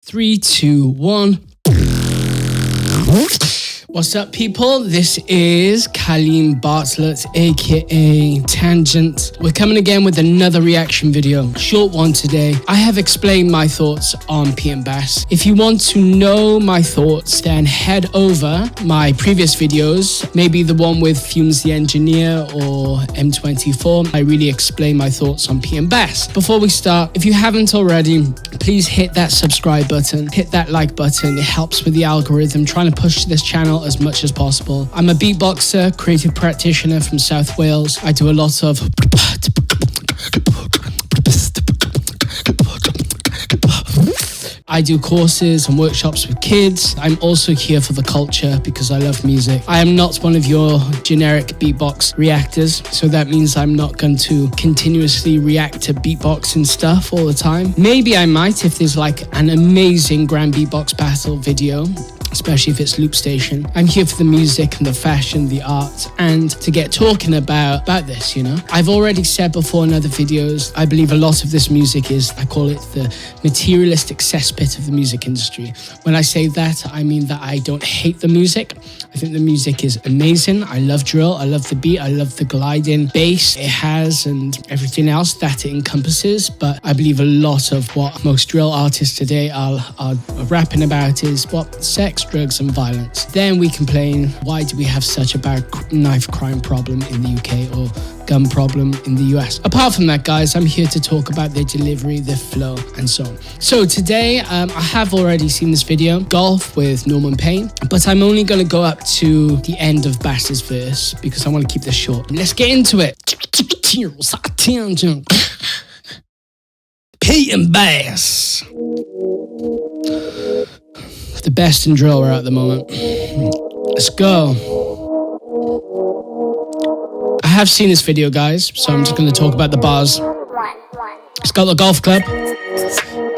3, 2, 1. What's up, people? This is Kalim Bartlett, aka Tangent. We're coming again with another reaction video. Short one today. I have explained my thoughts on peteandbas. If you want to know my thoughts, then head over my previous videos, maybe the one with Fumes the Engineer or M24. I really explain my thoughts on peteandbas. Before we start, if you haven't already, please hit that subscribe button, hit that like button. It helps with the algorithm, trying to push this channel as much as possible. I'm a beatboxer, creative practitioner from South Wales. I do a lot of I do courses and workshops with kids. I'm also here for the culture because I love music. I am not one of your generic beatbox reactors, so that means I'm not going to continuously react to beatbox and stuff all the time. Maybe I might if there's like an amazing grand beatbox battle video, especially if it's Loop Station. I'm here for the music and the fashion, the art, and to get talking about this, you know. I've already said before in other videos, I believe a lot of this music is, I call it the materialistic cesspit of the music industry. When I say that, I mean that I don't hate the music. I think the music is amazing. I love drill, I love the beat, I love the gliding bass it has and everything else that it encompasses. But I believe a lot of what most drill artists today are rapping about is what? Sex, drugs and violence. Then we complain, why do we have such a bad knife crime problem in the UK or gun problem in the US? Apart from that, guys, I'm here to talk about their delivery, their flow, and so on. So today, I have already seen this video, Golf with Norman Payne, but I'm only going to go up to the end of Bass's verse because I want to keep this short. Let's get into it. peteandbas. The best in drill right at the moment. Let's go. I have seen this video, guys, so I'm just going to talk about the bars. It's got the golf club.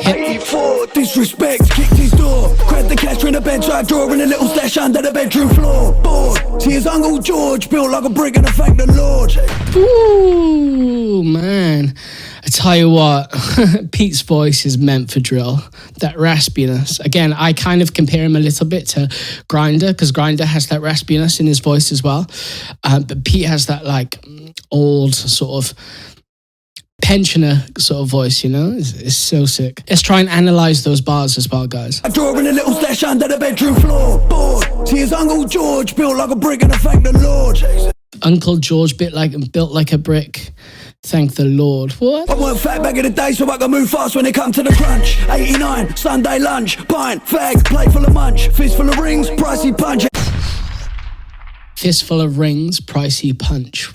84, disrespect, kicked his door. Grabbed the cash from the bed, tried drawing a little stash under the bedroom floor. Bored, see his Uncle George built like a brick and I thank the Lord. Ooh, man. I tell you what, Pete's voice is meant for drill. That raspiness. Again, I kind of compare him a little bit to Grinder because Grinder has that raspiness in his voice as well. But Pete has that like old sort of pensioner sort of voice, you know? It's so sick. Let's try and analyze those bars as well, guys. I drawing a little stash under the bedroom floor. Bored, see his Uncle George built like a brick and I thank the Lord. Uncle George built like a brick. Thank the Lord. What? I weren't fat back in the day, so I can move fast when it come to the crunch. 89, Sunday lunch, pint, fag, plate full of munch, fist full of rings, pricey punch. Fistful of rings, pricey punch.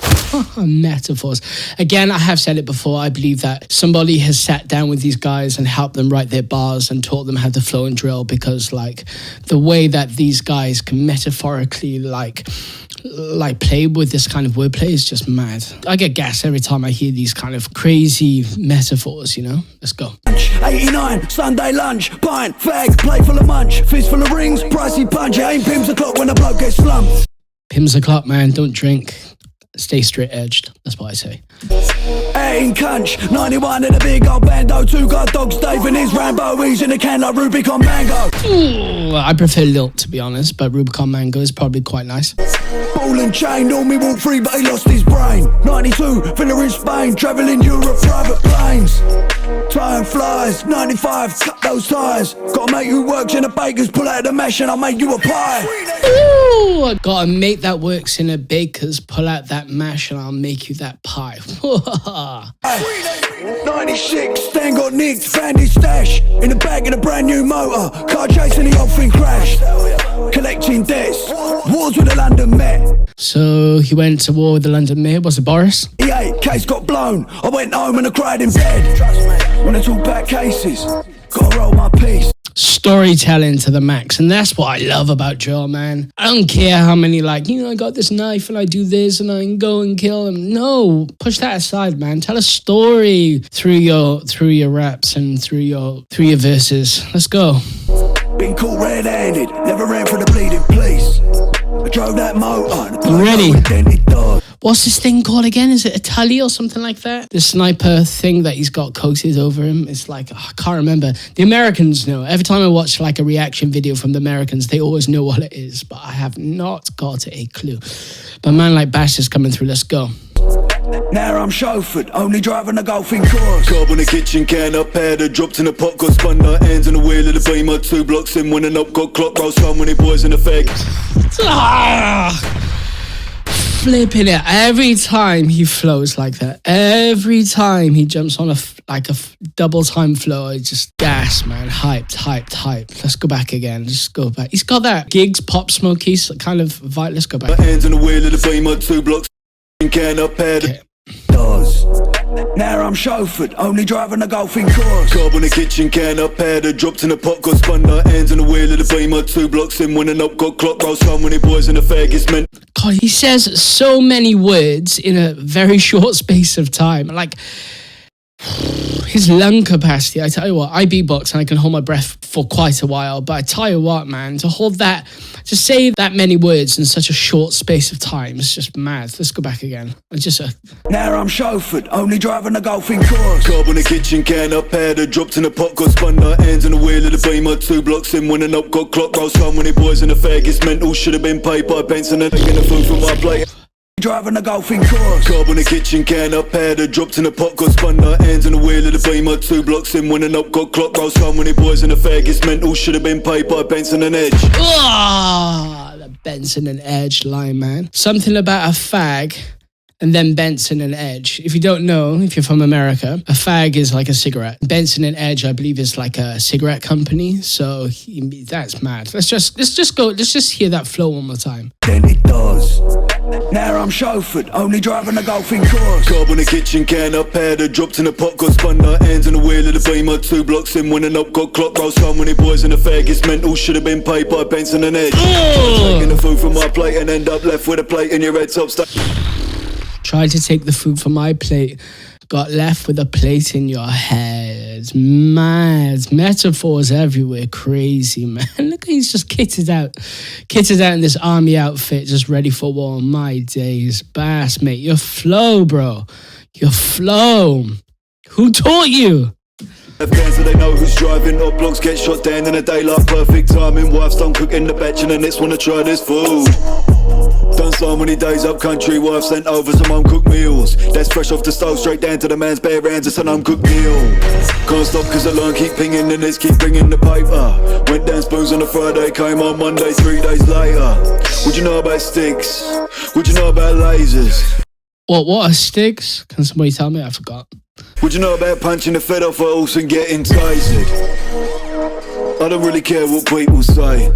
Metaphors. Again, I have said it before. I believe that somebody has sat down with these guys and helped them write their bars and taught them how to flow and drill, because like the way that these guys can metaphorically like play with this kind of wordplay is just mad. I get gas every time I hear these kind of crazy metaphors, you know? Let's go. 89, Sunday lunch, pint, fag, plate full of munch, fist full of rings, pricey punch. It ain't pimps o'clock when the bloke gets slumped. Pim's o'clock, man. Don't drink. Stay straight edged. That's what I say. 18 cunch, 91 in a big old bando. 2 guard dogs, Dave and his Rambo. He's in a can like Rubicon Mango. Ooh, I prefer Lilt, to be honest, but Rubicon Mango is probably quite nice. Ball and chain, normally walk free, but he lost his brain. 92, Villa in Spain, travelling Europe, private planes. Time flies, 95, cut those ties. Got a mate who works in a baker's, pull out the mash and I'll make you a pie. Ooh, I got a mate that works in a baker's, pull out that mash and I'll make you that pie. 96, Stan got nicked, found his stash in the bag of a brand new motor. Car chasing the old thing crashed. Collecting debts, wars with the London Met. So he went to war with the London Mayor. Was it Boris? E8, case got blown. I went home and I cried in bed. When I talk about cases, gotta roll my piece. Storytelling to the max, and that's what I love about Joe, man. I don't care how many like, you know, I got this knife and I do this and I can go and kill him. No, push that aside, man. Tell a story through your raps and through your verses. Let's go. Been caught red-handed, never ran for the bleeding police. I drove that motor. Ready? what's this thing called again? Is it a tully or something like that? The sniper thing that he's got coated over him. It's like, I can't remember. The Americans know. Every time I watch like a reaction video from the Americans, they always know what it is, but I have not got a clue. But man like Bash is coming through. Let's go. Now I'm chauffeured, only driving a golfing course. Carb on the kitchen can, up had dropped in the pot, got spun the hands on the wheel of the beamer. 2 blocks in, winning up, got clock rolls, so many boys in the fag. Flipping it. Every time he flows like that, every time he jumps on a double time flow, I just gas, man. Hyped. Let's go back again. Just go back. He's got that Gigs, Pop Smoky kind of vibe. Let's go back. Hands on the wheel of the beamer, 2 blocks can, up had. Okay. Does. Now I'm chauffeured, only driving a golfing course. Carb on the kitchen can, up had dropped in the pot, got spun the hands on the wheel of the beamer. 2 blocks in, winning up, got clock rolls, so many boys in the fag. It's meant. God, he says so many words in a very short space of time. Like, his lung capacity, I tell you what, I beatbox and I can hold my breath for quite a while, but I tell you what, man, to say that many words in such a short space of time is just mad. Let's go back again. It's just Now I'm chauffeured, only driving a golfing course. Carb on the kitchen can, up had dropped in the pot, got spun the hands on the wheel of the beamer. 2 blocks in, winning up, got clock rolls, so many boys in the fag. It's mental, should have been paid by Benson and taking the food from my plate. Driving a golfing course. Carb on the kitchen can, up had dropped in the pot, got spun the hands on the wheel of the beamer. 2 blocks in, winning up, got clock rolls, so many boys in the fag. It's mental, should have been paid by Benson and Edge. the Benson and Edge line, man. Something about a fag and then Benson and Edge. If you don't know, if you're from America, a fag is like a cigarette. Benson and Edge, I believe, is like a cigarette company. So that's mad. Let's just hear that flow one more time. Then it does. Now I'm chauffeured, only driving a golfing course. Carb on the kitchen can, up had dropped in the pot, got spun the hands on the wheel of the beamer. 2 blocks in, winning up, got clock rolls, so many boys in the fag. It's mental, should have been paid by Benson and Edge. Taking the food from my plate and end up left with a plate in your head top stuck. Tried to take the food from my plate, got left with a plate in your head. Mad. Metaphors everywhere. Crazy, man. Look, he's just kitted out in this army outfit, just ready for war. My days. Bass, mate. Your flow, bro. Your flow. Who taught you? Afghans so they know who's driving. Up blocks get shot down in a day like perfect timing. Wife's done cooking the batch and the next wanna try this food. Done so many days up country, wife sent over some home-cooked meals. That's fresh off the stove, straight down to the man's bare hands, it's an home-cooked meal. Can't stop cause the line keep pinging and this keep bringing the paper. Went down spoons on a Friday, came on Monday, 3 days later. What you know about sticks? What you know about lasers? What are sticks? Can somebody tell me? I forgot. What you know about punching the fed off a horse and getting tasered? I don't really care what people say.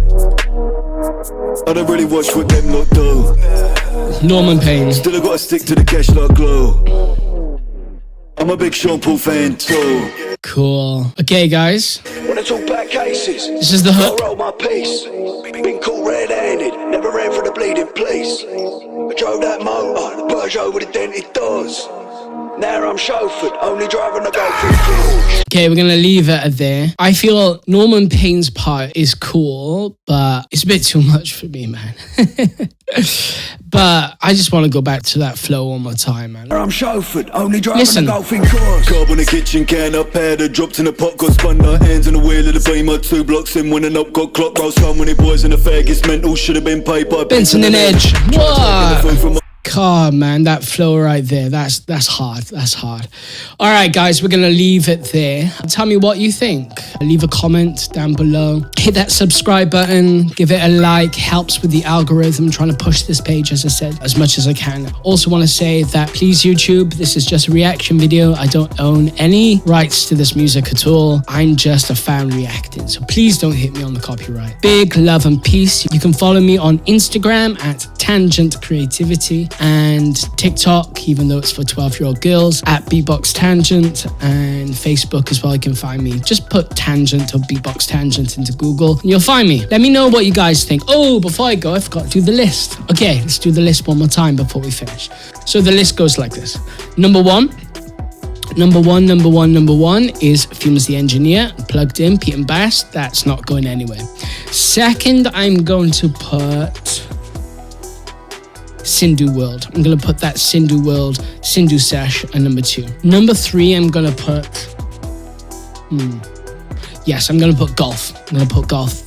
I don't really watch what them lot do. Norman Payne. Still I gotta stick to the cash like glue. I'm a big Sean Paul fan too. Cool. Okay, guys. When I talk back cases, This is the hook. I roll my piece. Been caught red-handed, never ran for the bleeding police. I drove that motor, the Peugeot with a dented doors. Now I'm chauffeured, only driving a golfing course. Okay, we're gonna leave it at there. I feel Norman Payne's part is cool, but it's a bit too much for me, man. But I just want to go back to that flow one more time, man. I'm chauffeured, only driving Listen. a golfing course. Carb on the kitchen can, up had dropped in the pot, got spun the hands on the wheel of the beamer. 2 blocks in, winning up, got clock rolls, so many boys in the fag. It's mental, should have been paid by Benson and Edge. Taking the What? food from my God, man, that flow right there, that's hard, that's hard. All right, guys, we're going to leave it there. Tell me what you think. Leave a comment down below. Hit that subscribe button, give it a like, helps with the algorithm, trying to push this page, as I said, as much as I can. Also want to say that please, YouTube, this is just a reaction video. I don't own any rights to this music at all. I'm just a fan reacting, so please don't hit me on the copyright. Big love and peace. You can follow me on Instagram at TangentCreativity and TikTok, even though it's for 12-year-old girls, at beatboxtangent, and Facebook as well. You can find me. Just put Tangent or Beatbox Tangent into Google and you'll find me. Let me know what you guys think. Oh, before I go, I forgot to do the list. Okay, let's do the list one more time before we finish. So the list goes like this. Number one is Fumes the Engineer, plugged in, peteandbas. That's not going anywhere. Second, I'm going to put Sindhu World. I'm going to put that Sindhu World, Sindhu Sesh at number 2. Number 3, I'm going to put... Yes, I'm going to put Golf. I'm going to put Golf.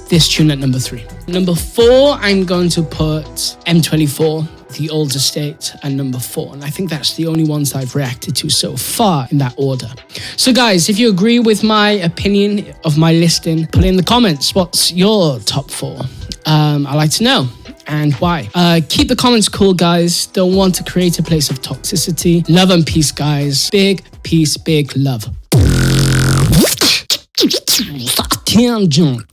This tune at number 3. Number 4, I'm going to put M24, The Old Estate, at number 4. And I think that's the only ones I've reacted to so far in that order. So guys, if you agree with my opinion of my listing, put it in the comments. What's your top 4? I'd like to know. And why? Keep the comments cool, guys. Don't want to create a place of toxicity. Love and peace, guys. Big peace, big love. Tangent.